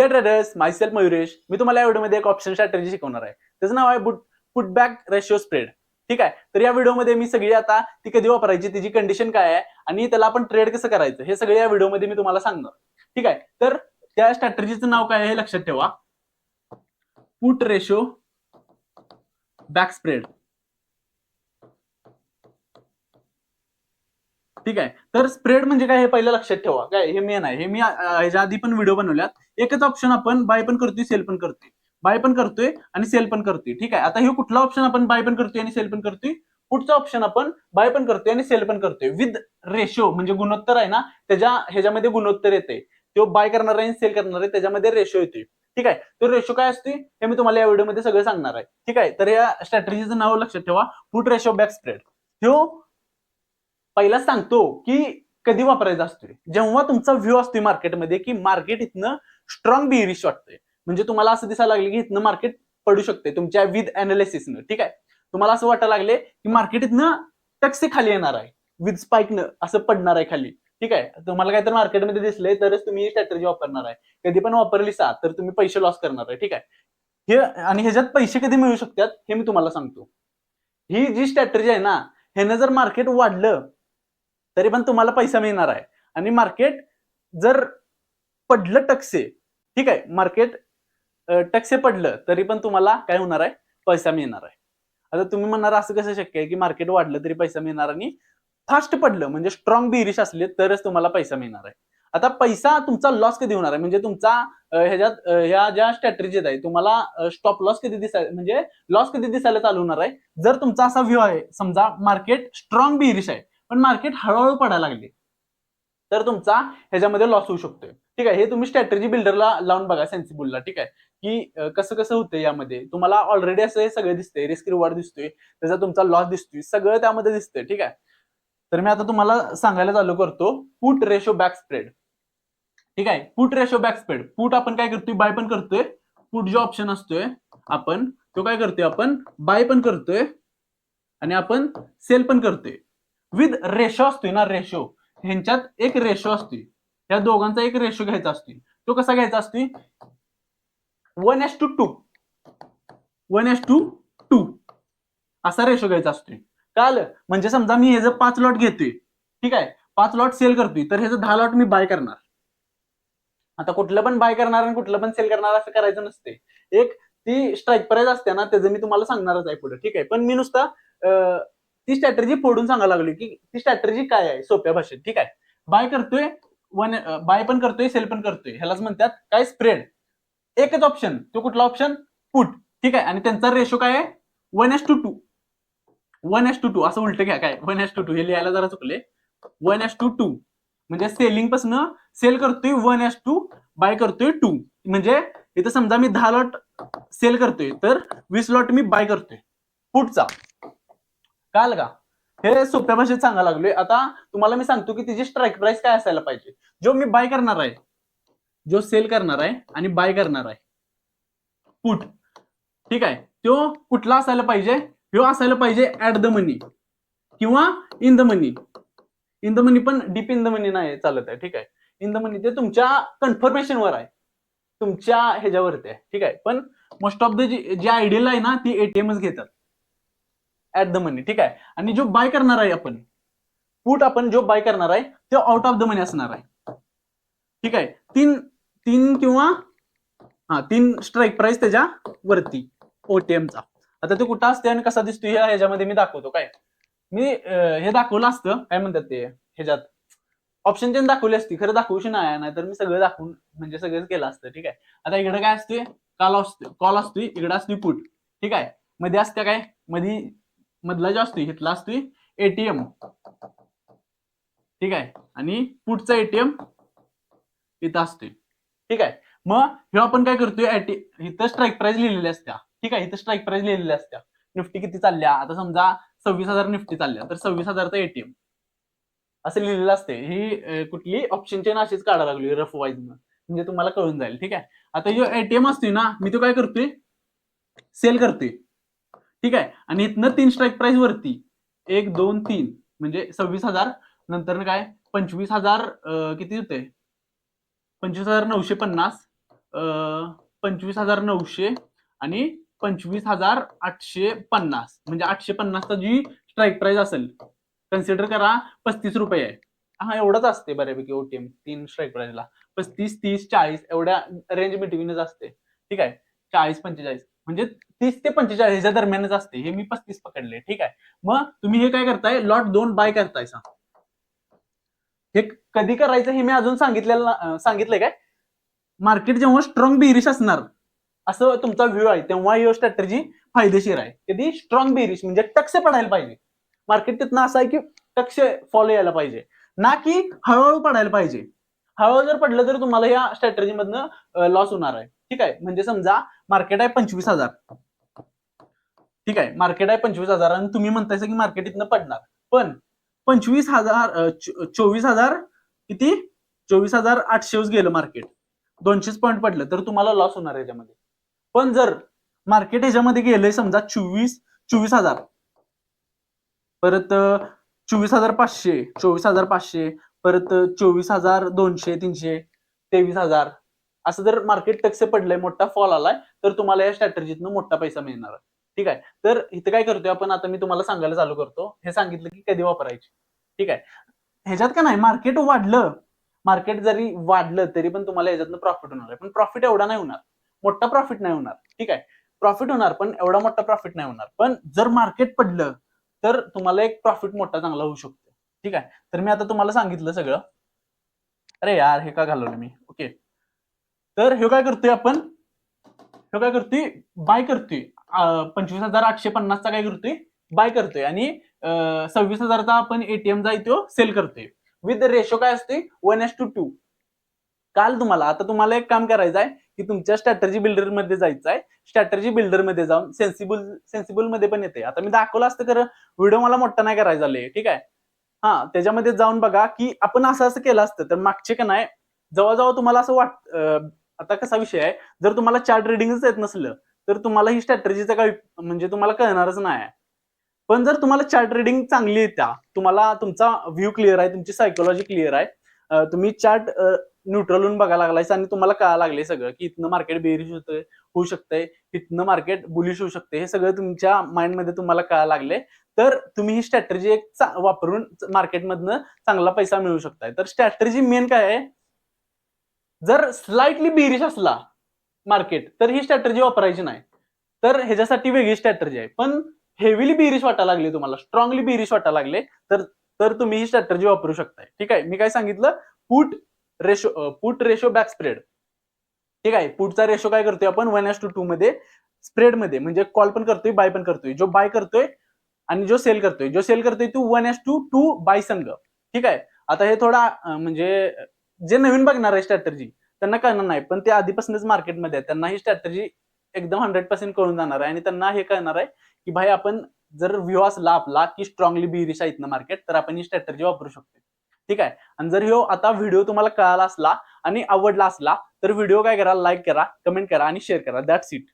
Day traders, myself Mayuresh. मी तुम्हाला या व्हिडिओमध्ये एक ऑप्शन स्ट्रॅटेजी शिकवणार आहे. त्याचं नाव आहे पुटबॅक रेशिओ स्प्रेड. ठीक आहे. तर या व्हिडिओमध्ये मी सगळी आता ती कधी वापरायची, तिची कंडिशन काय आहे आणि त्याला आपण ट्रेड कसं करायचं हे सगळे या व्हिडिओमध्ये मी तुम्हाला सांगणार. ठीक आहे. तर त्या स्ट्रॅटेजीचं नाव काय आहे हे लक्षात ठेवा. Put ratio back spread. ठीक आहे. तर स्प्रेड म्हणजे काय हे पहिलं लक्षात ठेवा. काय हे मेन आहे. हे मी ह्याच्या आधी पण व्हिडिओ बनवल्यात. एकच ऑप्शन आपण बाय पण करतोय, सेल पण करतोय, बाय पण करतोय आणि सेल पण करतोय. ठीक आहे. आता हे कुठला ऑप्शन आपण बाय पण करतोय आणि सेल पण करतोय? पुढचा ऑप्शन आपण बाय पण करतोय आणि सेल पण करतोय विथ रेशो, म्हणजे गुणोत्तर आहे ना, ह्याच्यामध्ये गुणोत्तर येते. तो बाय करणार आहे आणि सेल करणार आहे त्याच्यामध्ये रेशो येते. ठीक आहे. तो रेशो काय असते हे मी तुम्हाला या व्हिडिओमध्ये सगळं सांगणार आहे. ठीक आहे. तर या स्ट्रॅटेजीचं नाव लक्षात ठेवा, पुट रेशो बॅक स्प्रेड. ह्यो पहिला सांगतो की कधी वापरायचा असतोय, जेव्हा तुमचा व्ह्यू असतोय मार्केटमध्ये की मार्केट इथनं स्ट्रॉंग बिअरिश वाटतंय. म्हणजे तुम्हाला असं दिसायला लागले की इथनं मार्केट पडू शकते तुमच्या विथ अनालिसिसनं. ठीक आहे. तुम्हाला असं वाटायला लागले की मार्केट इथनं टक्से खाली येणार आहे, विथ स्पाइकनं असं पडणार आहे खाली. ठीक आहे. तुम्हाला काहीतरी मार्केटमध्ये दिसलंय तरच तुम्ही स्ट्रॅटेजी वापरणार आहे. कधी पण वापरली तर तुम्ही पैसे लॉस करणार आहे. ठीक आहे. हे आणि ह्याच्यात पैसे कधी मिळू शकतात हे मी तुम्हाला सांगतो. ही जी स्ट्रॅटेजी आहे ना, ह्यानं जर मार्केट वाढलं तरी पण तुम्हाला पैसा मिळणार आहे. आणि मार्केट जर पडलं टक्से, ठीक आहे, मार्केट टक्से पडलं तरी पण तुम्हाला काय होणार आहे, पैसा मिळणार आहे. आता तुम्ही म्हणणार असं कसं शक्य आहे की मार्केट वाढलं तरी पैसा मिळणार आणि फास्ट पडलं म्हणजे स्ट्रॉंग बिअरिश असले तरच तुम्हाला पैसा मिळणार आहे. आता पैसा तुमचा लॉस कधी होणार आहे, म्हणजे तुमचा ह्याच्यात ह्या ज्या स्ट्रॅटेजीत आहे तुम्हाला स्टॉप लॉस कधी दिसायला, म्हणजे लॉस कधी दिसायला चालू होणार आहे, जर तुमचा असा व्ह्यू आहे समजा मार्केट स्ट्रॉंग बिअरिश आहे पण मार्केट हळूहळू पडायला लागले तर तुमचा ह्याच्यामध्ये लॉस होऊ शकतोय. ठीक आहे. हे तुम्ही स्ट्रॅटेजी बिल्डरला लावून बघा, सेन्सिबलला. ठीक आहे. की कसं कसं होतंय यामध्ये तुम्हाला ऑलरेडी असं हे सगळं दिसतंय, रिस्क रिवॉर्ड दिसतोय, त्याचा तुमचा लॉस दिसतोय, सगळं त्यामध्ये दिसतंय. ठीक आहे. तर मी आता तुम्हाला सांगायला चालू करतो पुट रेशो बॅक स्प्रेड. ठीक आहे. Put ratio back spread. Put आपण काय करतोय, बाय पण करतोय. पुट जो ऑप्शन असतोय आपण तो काय करतोय, आपण बाय पण करतोय आणि आपण सेल पण करतोय. विथ रेशो असतोय ना, रेशो ह्यांच्यात एक रेशो असतोय, या दोघांचा एक रेशो घ्यायचा असतोय. तो कसा घ्यायचा असतोय, 1:2 1:2 असा रेशो घ्यायचा असतोय. कळालं? म्हणजे समजा मी ह्याचं 5 लॉट घेतोय, ठीक आहे, 5 लॉट सेल करतोय तर ह्याचं 10 लॉट मी बाय करणार. आता कुठलं पण बाय करणार आणि कुठलं पण सेल करणार असं करायचं नसते. एक ती स्ट्राईक प्राइस असते ना, त्याचं मी तुम्हाला सांगणारच आहे पुढे. ठीक आहे. पण मी नुसता ती स्ट्रॅटेजी फोडून सांगायला लागली की ती स्ट्रॅटेजी काय आहे सोप्या भाषेत. ठीक आहे. बाय करतोय, बाय पण करतोय, सेल पण करतोय, ह्यालाच म्हणतात काय, स्प्रेड. एकच ऑप्शन, तो कुठला ऑप्शन, पुट. ठीक आहे. आणि त्यांचा रेशो काय आहे, 1:2 1:2 असं उलट घ्या. काय 1:2 हे लिहायला जरा चुकले. 1:2 म्हणजे सेलिंग पासून सेल करतोय 1:2, बाय करतोय 2. म्हणजे इथं समजा मी 10 लॉट सेल करतोय तर 20 लॉट मी बाय करतोय पुटचा. कळालं का? हे सोप्या भाषेत सांगायला लागलोय. आता तुम्हाला मी सांगतो की तिची स्ट्राईक प्राइस काय असायला पाहिजे. जो मी बाय करणार आहे, जो सेल करणार आहे आणि बाय करणार आहे पुट, ठीक आहे, तो कुठला असायला पाहिजे, ह्यो असायला पाहिजे ऍट द मनी किंवा in the money. In the money पण डीप इन द मनी नाही चालत आहे. ठीक आहे. इन द मनी ते तुमच्या कन्फर्मेशनवर आहे, तुमच्या ह्याच्यावरती आहे. ठीक आहे. पण most of the G ideal आहे ना ती एटीएमच घेतात ऍट द मनी. ठीक आहे. आणि जो बाय करणार आहे आपण पुट, आपण जो बाय करणार आहे तो आउट ऑफ द मनी असणार आहे. ठीक आहे. तीन किंवा 3 स्ट्राईक प्राइस त्याच्या वरती ओटीएमचा. आता ते कुठं असते आणि कसा दिसतो ह्याच्यामध्ये मी दाखवतो. काय मी हे दाखवलं असतं, काय म्हणतात ते ह्याच्यात ऑप्शन चेन दाखवली असती, खरं दाखवूशी नाही तर मी सगळं दाखवून म्हणजे सगळंच केलं असतं. ठीक आहे. आता इकडे काय असते, कॉल असतोय, इकडे असतोय पुट. ठीक आहे. मध्ये असते काय, मधला जो असतोय इथला असतोय एटीएम. ठीक आहे. आणि पुटचा एटीएम इथं असतोय. ठीक आहे. मग हे आपण काय करतोय, इथं स्ट्राईक प्राइस लिहिलेल्या असत्या. ठीक आहे. इथं स्ट्राईक प्राइस लिहिलेल्या असत्या. निफ्टी किती चालल्या, आता समजा 26,000 निफ्टी चालल्या तर 26,000चा एटीएम असं लिहिलेलं असते. ही कुठली ऑप्शन चेन अशीच काढायला लागली रफ वाईज, म्हणजे तुम्हाला कळून जाईल. ठीक आहे. आता जो एटीएम असतोय ना, मी तो काय करतोय, सेल करतोय. ठीक आहे. आणि इथनं 3 स्ट्राईक प्राइस वरती 1 2 3 म्हणजे 26,000, नंतर काय 25,000, किती होते 25,950, 25,900 आणि 25,850 म्हणजे 850 जी स्ट्राईक प्राइस असेल, कन्सिडर करा 35 रुपये आहे. हा एवढाच असते बऱ्यापैकी ओटीएम 3 स्ट्राईक प्राइसला 35, 30, 40 एवढ्या रेंज बिटवीनच असते. ठीक आहे, 40-45 म्हणजे 30 ते 45 ह्याच्या दरम्यानच असते. हे मी 35 पकडले. ठीक आहे, मग तुम्ही हे काय करताय, लॉट 2 बाय करताय. हे कधी करायचं हे मी अजून सांगितलंय काय? मार्केट जेव्हा स्ट्रॉंग बेरिश असणार असं तुमचा व्ह्यू आहे, तेव्हा ही स्ट्रॅटेजी फायदेशीर आहे. कधी स्ट्रॉंग बेरिश म्हणजे टक्स पडायला पाहिजे मार्केट, तिथनं असं आहे की टक्स फॉलो यायला पाहिजे, ना की हळूहळू पडायला पाहिजे. हळूहळू जर पडलं तर तुम्हाला या स्ट्रॅटेजी मधनं लॉस होणार आहे. ठीक आहे, म्हणजे समजा मार्केट आहे 25,000. ठीक आहे, मार्केट आहे 25,000 आणि तुम्ही म्हणताय की मार्केट इथनं पडणार, पण 25,000 24,000 किती 24,800 गेलं मार्केट, 200 पॉईंट पडलं तर तुम्हाला लॉस होणार याच्यामध्ये. पण जर मार्केट ह्याच्यामध्ये गेलंय समजा 24,000 परत 24,500 24,500 परत 24,200 300 23,000 असं जर मार्केट टक्स पडलंय, मोठा फॉल आलाय, तर तुम्हाला या स्ट्रॅटेजीतनं मोठा पैसा मिळणार आहे. ठीक आहे, तर इथं काय करतोय आपण, आता मी तुम्हाला सांगायला चालू करतो. हे सांगितलं की कधी वापरायची. ठीक आहे, ह्याच्यात का नाही, मार्केट जरी वाढलं तरी पण तुम्हाला याच्यातनं प्रॉफिट होणार आहे, पण प्रॉफिट एवढा नाही होणार, मोठा प्रॉफिट नाही होणार. ठीक आहे, प्रॉफिट होणार पण एवढा मोठा प्रॉफिट नाही होणार. पण जर मार्केट पडलं तर तुम्हाला एक प्रॉफिट मोठा चांगला होऊ शकतो. ठीक आहे, तर मी आता तुम्हाला सांगितलं सगळं. अरे यार, हे का घालवलं मी? ओके, तर हे काय करतोय आपण, हे काय करतोय, बाय करतोय 25,850चा काय करतोय, बाय करतोय आणि 26,000चा आपण एटीएमचा तो सेल करतोय. विथ रेशो काय असते 1:2. काल तुम्हाला, आता तुम्हाला एक काम करायचं आहे की तुमच्या स्ट्रॅटर्जी बिल्डर मध्ये जायचं आहे. स्ट्रॅटर्जी बिल्डर मध्ये जाऊन सेन्सिबल मध्ये पण येते. आता मी दाखवलं असतं, खरं व्हिडिओ मला मोठा नाही करायचा झाले. ठीक आहे, हा, त्याच्यामध्ये जाऊन बघा की आपण असं असं केलं असतं तर मागचे का नाही, जवळजवळ तुम्हाला असं आता कसा विषय आहे, जर तुम्हाला चार्ट रिडिंगच येत नसलं तर तुम्हाला ही स्ट्रॅटर्जीचं काही म्हणजे तुम्हाला कळणारच नाही. पण जर तुम्हाला चार्ट रिडिंग चांगली येत्या, तुम्हाला तुमचा व्ह्यू क्लिअर आहे, तुमची सायकोलॉजी क्लिअर आहे, तुम्ही चार्ट न्यूट्रलून बघायला लागलाय आणि तुम्हाला कळायला लागले सगळं की इथनं मार्केट बेरिश होऊ शकतंय, इथनं मार्केट बुलिश होऊ शकते, हे सगळं तुमच्या माइंडमध्ये तुम्हाला कळायला लागले, तर तुम्ही ही स्ट्रॅटर्जी एक वापरून मार्केटमधनं चांगला पैसा मिळवू शकताय. तर स्ट्रॅटर्जी मेन काय आहे, जर स्लाइटली बेरिश असला मार्केट तर ही स्ट्रॅटर्जी वापरायची नाही, तर ह्याच्यासाठी वेगळी स्ट्रॅटर्जी आहे. पण हेवीली बेरिश वाटायला लागली तुम्हाला, स्ट्रॉंगली बेरिश वाटायला लागले, तर तुम्ही ही स्ट्रॅटर्जी वापरू शकताय. ठीक आहे, मी काय सांगितलं, पुट रेशो बॅक स्प्रेड. ठीक आहे, पुटचा रेशो काय करतोय आपण 1:2 मध्ये, स्प्रेड मध्ये म्हणजे कॉल पण करतोय, बाय पण करतोय. जो बाय करतोय आणि जो सेल करतोय तो 1:2 बाय संघ. ठीक आहे, आता हे थोडा म्हणजे जे नवीन बघणार आहे स्ट्रॅटर्जी त्यांना कळणार नाही, पण ते आधीपासूनच मार्केटमध्ये आहे, त्यांना ही स्ट्रॅटर्जी एकदम 100% कळून जाणार आहे आणि त्यांना हे कळणार आहे की भाई, आपण जर व्ह्यू असला आपला की स्ट्रॉंगली बेरिश आहे इथनं मार्केट, तर आपण ही स्ट्रॅटर्जी वापरू शकतो. ठीक आहे, आणि जर ह्यो आता व्हिडिओ तुम्हाला कळाला असला आणि आवडला असला तर व्हिडिओ काय करा, लाईक करा, कमेंट करा आणि शेअर करा. That's it.